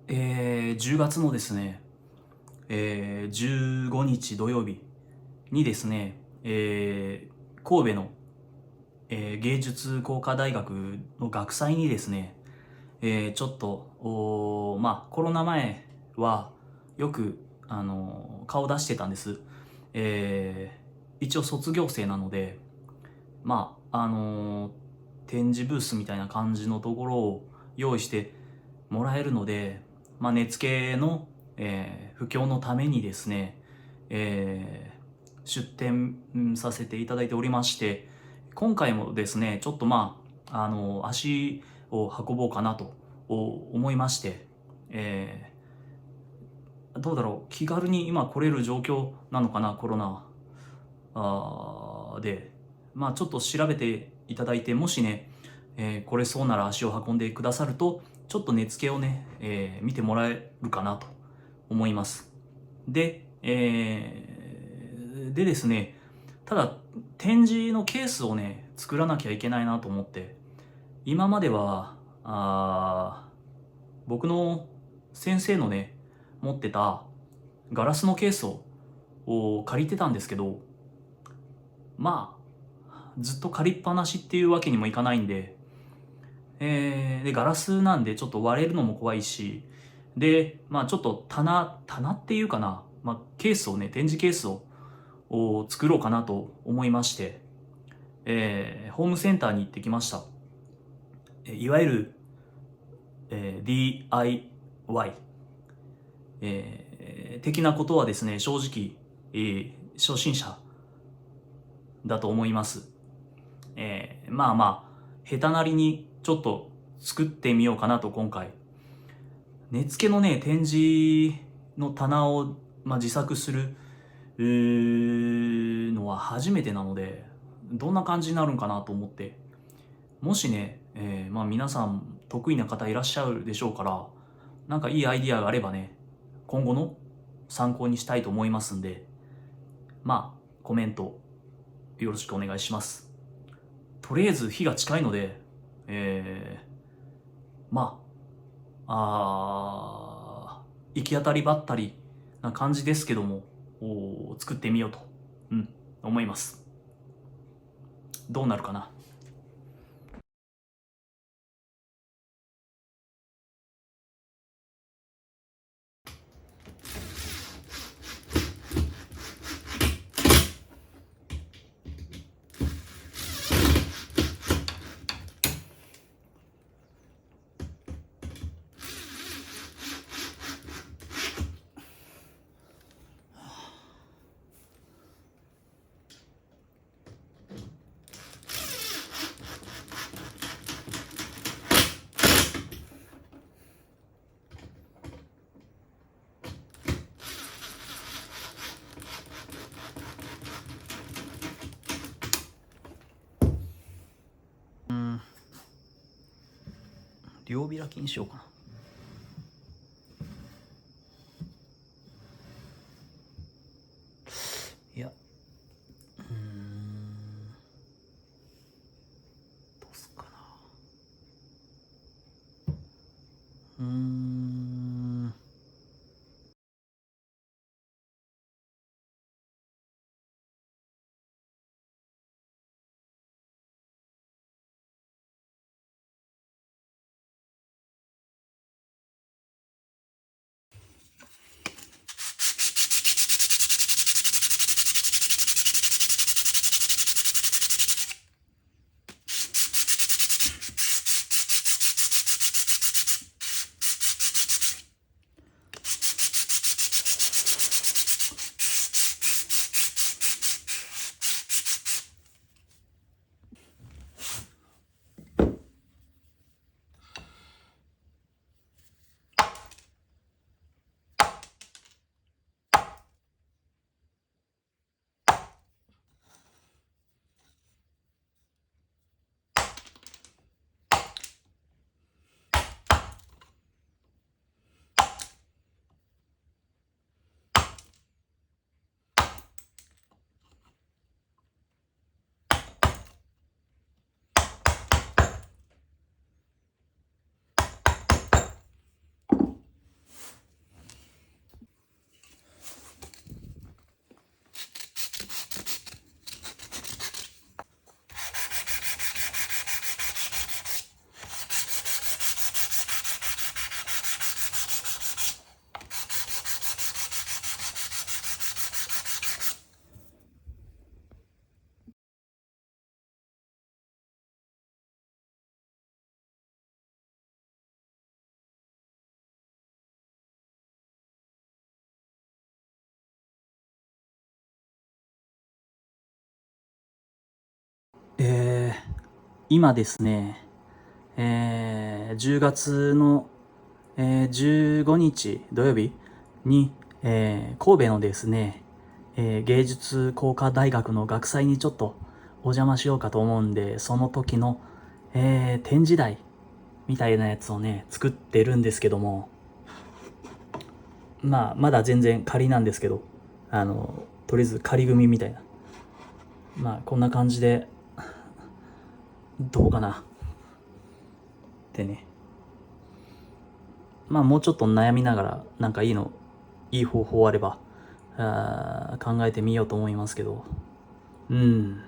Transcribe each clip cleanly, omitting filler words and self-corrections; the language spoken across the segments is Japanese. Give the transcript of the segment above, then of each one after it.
10月のですね、15日土曜日にですね、神戸の、芸術工科大学の学祭にですね、ちょっと、コロナ前はよく、顔出してたんです。一応卒業生なので、まあ、展示ブースみたいな感じのところを用意してもらえるので、値付けの、布教のためにですね、出展させていただいておりまして、今回もですね、ちょっと足を運ぼうかなと思いまして、えどうだろう、気軽に今来れる状況なのかな、コロナで、ちょっと調べていただいて、もしね、来れそうなら足を運んでくださると、ちょっと値付けをね、見てもらえるかなと思います。で、でですね、ただ展示のケースをね、作らなきゃいけないなと思って、今までは、僕の先生のね、持ってたガラスのケースを借りてたんですけど、ずっと借りっぱなしっていうわけにもいかないんで、で、ガラスなんでちょっと割れるのも怖いし、で、ちょっと棚っていうかな、ケースをね、展示ケースを作ろうかなと思いまして、ホームセンターに行ってきました。いわゆる、DIY、的なことはですね、正直、初心者だと思います。下手なりにちょっと作ってみようかなと今回。根付けのね、展示の棚を、自作するのは初めてなので、どんな感じになるんかなと思って、もしね、皆さん得意な方いらっしゃるでしょうから、なんかいいアイディアがあればね、今後の参考にしたいと思いますんで、コメントよろしくお願いします。とりあえず日が近いので、えま行き当たりばったりな感じですけども、作ってみようと、思います。どうなるかな。両開きにしようかな。いや、どうすっかな。今ですね、10月の、15日土曜日に、神戸のですね、芸術工科大学の学祭にちょっとお邪魔しようかと思うんで、その時の、展示台みたいなやつをね、作ってるんですけども、まあ、まだ全然仮なんですけど、とりあえず仮組みたいな。まあ、こんな感じで、どうかなってね。まあ、もうちょっと悩みながら、なんかいい方法あれば、考えてみようと思いますけど。うん。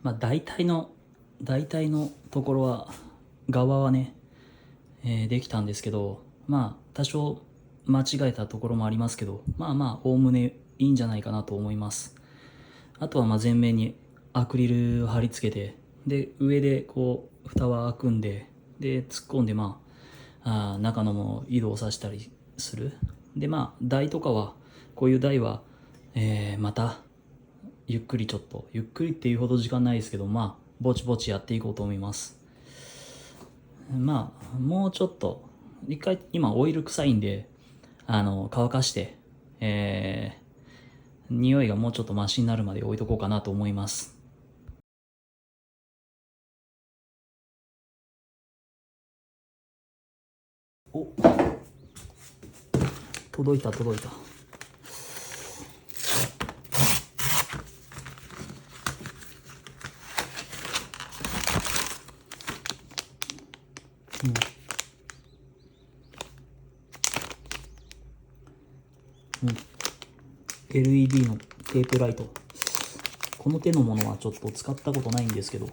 まあ大体のところは、側はね、できたんですけど、まあ多少間違えたところもありますけど、まあまあおおむねいいんじゃないかなと思います。あとはまあ前面にアクリル貼り付けて、で上でこう蓋は開くんで、で突っ込んでまあ、中のものを移動させたりする。でまあ台とかは、こういう台は、またゆっくりちょっと、ゆっくりっていうほど時間ないですけど、まあぼちぼちやっていこうと思います。まあもうちょっと一回、今オイル臭いんで乾かして、匂いがもうちょっとマシになるまで置いとこうかなと思います。お、届いた。LED のテープライト。この手のものはちょっと使ったことないんですけど、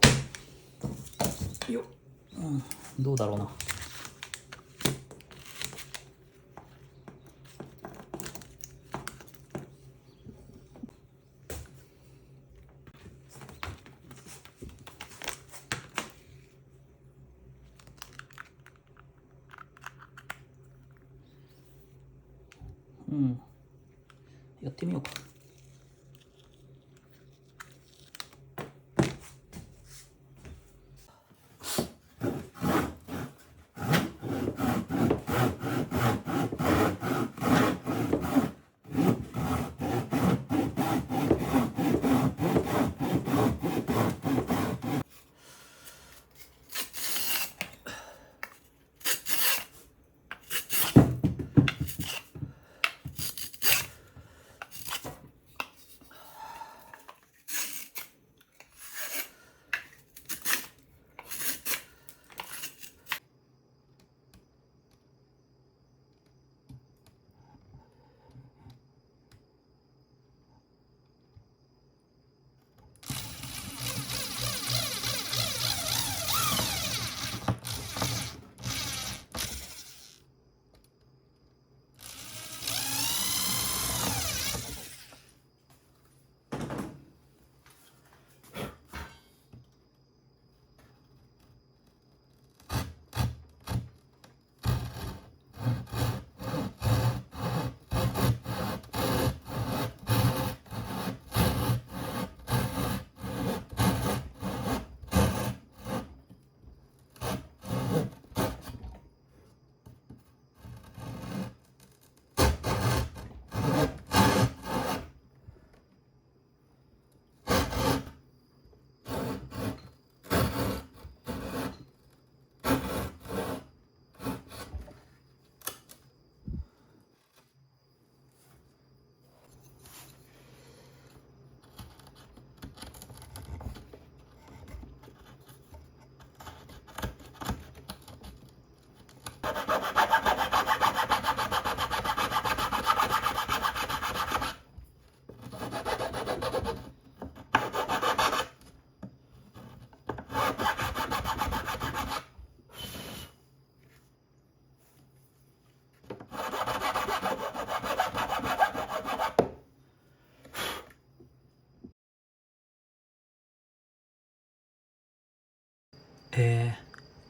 よっ、どうだろうな。やってみようか。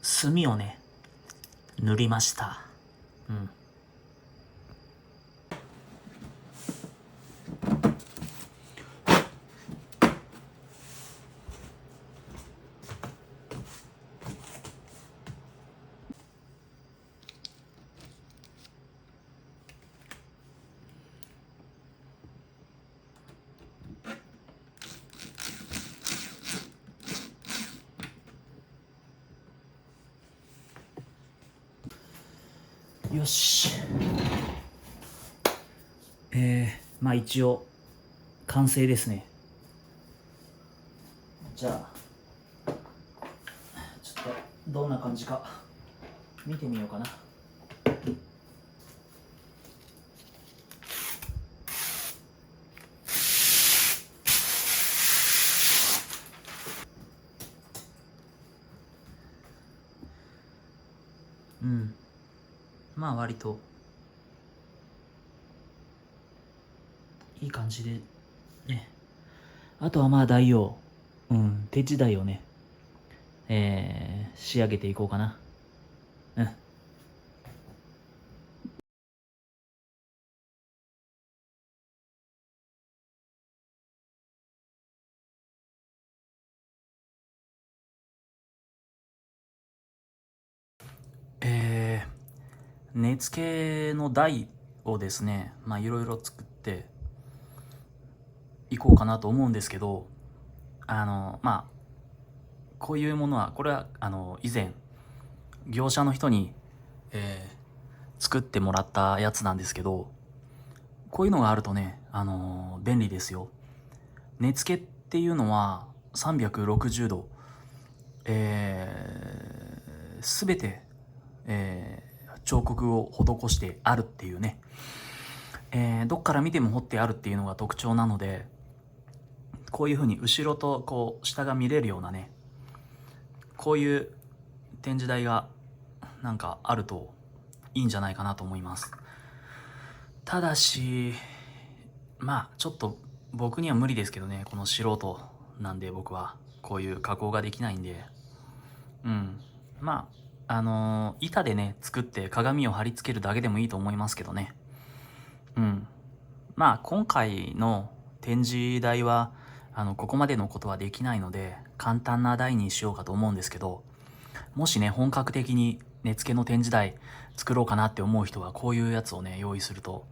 墨をね、塗りました。よし。まあ一応完成ですね。じゃあちょっとどんな感じか見てみようかな。まあ割といい感じでね。あとはまあ台を手地台をね、仕上げていこうかな。根付けの台をですね、まあいろいろ作っていこうかなと思うんですけど、まあこういうものは、これは以前業者の人に、作ってもらったやつなんですけど、こういうのがあるとね、便利ですよ。根付けっていうのは360度、すべて、彫刻を施してあるっていうね、どっから見ても彫ってあるっていうのが特徴なので、こういう風に後ろとこう下が見れるようなね、こういう展示台がなんかあるといいんじゃないかなと思います。ただし、まあちょっと僕には無理ですけどね、この素人なんで僕はこういう加工ができないんで、まあ板でね作って鏡を貼り付けるだけでもいいと思いますけどね。まあ今回の展示台はここまでのことはできないので簡単な台にしようかと思うんですけど、もしね本格的に根付けの展示台作ろうかなって思う人はこういうやつをね用意すると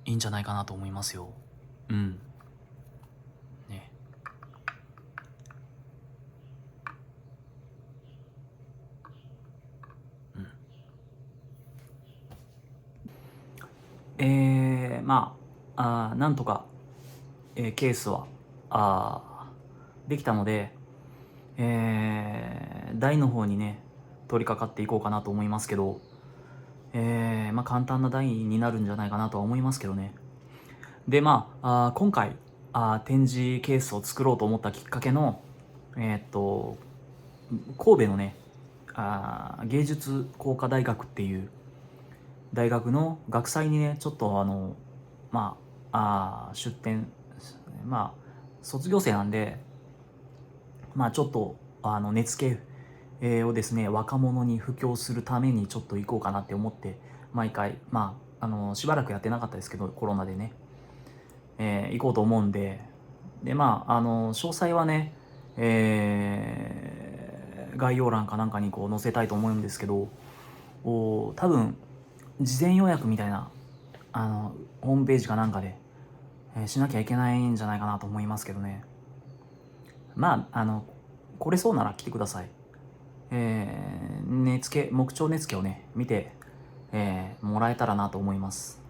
いいんじゃないかなと思いますよ。ね。まあなんとか、ケースはできたので、台の方にね取り掛かっていこうかなと思いますけど、まあ簡単な台になるんじゃないかなとは思いますけどね。で今回展示ケースを作ろうと思ったきっかけの神戸のね芸術工科大学っていう大学の学祭にねちょっと出展、卒業生なんでちょっと根付けをですね若者に布教するためにちょっと行こうかなって思って毎回しばらくやってなかったですけどコロナでね、行こうと思うんで、詳細はね、概要欄かなんかにこう載せたいと思うんですけど、多分事前予約みたいなホームページかなんかで、しなきゃいけないんじゃないかなと思いますけどね。来れそうなら来てください。木彫根付をね見て、もらえたらなと思います。